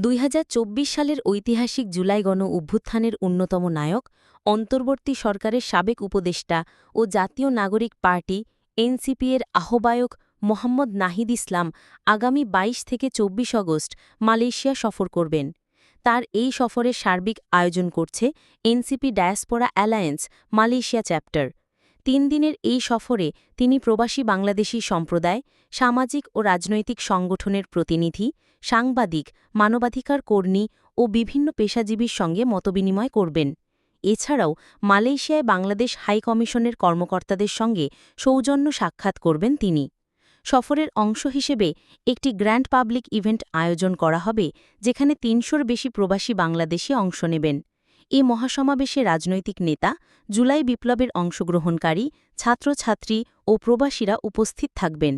২০২৪ সালের ঐতিহাসিক জুলাই গণ অভ্যুত্থানের অন্যতম নায়ক, অন্তর্বর্তী সরকারের সাবেক উপদেষ্টা ও জাতীয় নাগরিক পার্টি এনসিপি-এর আহ্বায়ক মোহাম্মদ নাহিদ ইসলাম আগামী ২২ থেকে ২৪ আগস্ট মালয়েশিয়া সফর করবেন। তার এই সফরের সার্বিক আয়োজন করছে NCP diaspora alliance Malaysia chapter. ৩ দিনের এই সফরে তিনি প্রবাসী বাংলাদেশী সম্প্রদায়, সামাজিক ও রাজনৈতিক সংগঠনের প্রতিনিধি, সাংবাদিক, মানবাধিকার কর্মী ও বিভিন্ন পেশাজীবীর সঙ্গে মতবিনিময় করবেন। এছাড়াও মালয়েশিয়ায় বাংলাদেশ হাইকমিশনের কর্মকর্তাদের সঙ্গে সৌজন্য সাক্ষাৎ করবেন তিনি। সফরের অংশ হিসেবে একটি গ্র্যান্ড পাবলিক ইভেন্ট আয়োজন করা হবে, যেখানে ৩০০-র বেশি প্রবাসী বাংলাদেশী অংশ নেবেন। এ মহাসমাবেশে রাজনৈতিক নেতা, জুলাই বিপ্লবের অংশগ্রহণকারী, ছাত্রছাত্রী ও প্রবাসীরা উপস্থিত থাকবেন।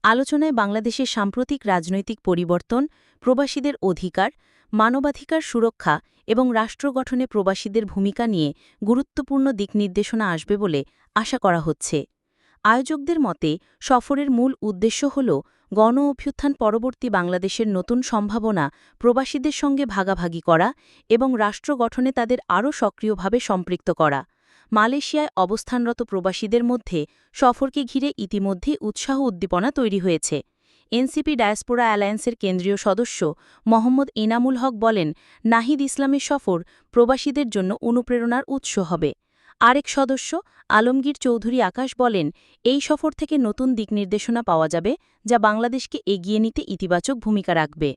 আলোচনায় বাংলাদেশের সাম্প্রতিক রাজনৈতিক পরিবর্তন, প্রবাসীদের অধিকার, মানবাধিকার সুরক্ষা এবং রাষ্ট্র গঠনে প্রবাসীদের ভূমিকা নিয়ে গুরুত্বপূর্ণ দিকনির্দেশনা আসবে বলে আশা করা হচ্ছে। আয়োজকদের মতে সফরের মূল উদ্দেশ্য হল গণ অভ্যুত্থান পরবর্তী বাংলাদেশের নতুন সম্ভাবনা প্রবাসীদের সঙ্গে ভাগাভাগি করা এবং রাষ্ট্র গঠনে তাদের আরও সক্রিয়ভাবে সম্পৃক্ত করা। মালয়েশিয়ায় অবস্থানরত প্রবাসীদের মধ্যে সফরকে ঘিরে ইতিমধ্যেই উৎসাহ উদ্দীপনা তৈরি হয়েছে। এনসিপি ডায়াসপোরা অ্যালায়েন্সের কেন্দ্রীয় সদস্য মোহাম্মদ এনামুল হক বলেন, নাহিদ ইসলামের সফর প্রবাসীদের জন্য অনুপ্রেরণার উৎস হবে। আরেক সদস্য আলমগীর চৌধুরী আকাশ বলেন, এই সফর থেকে নতুন দিকনির্দেশনা পাওয়া যাবে, যা বাংলাদেশকে এগিয়ে নিতে ইতিবাচক ভূমিকা রাখবে।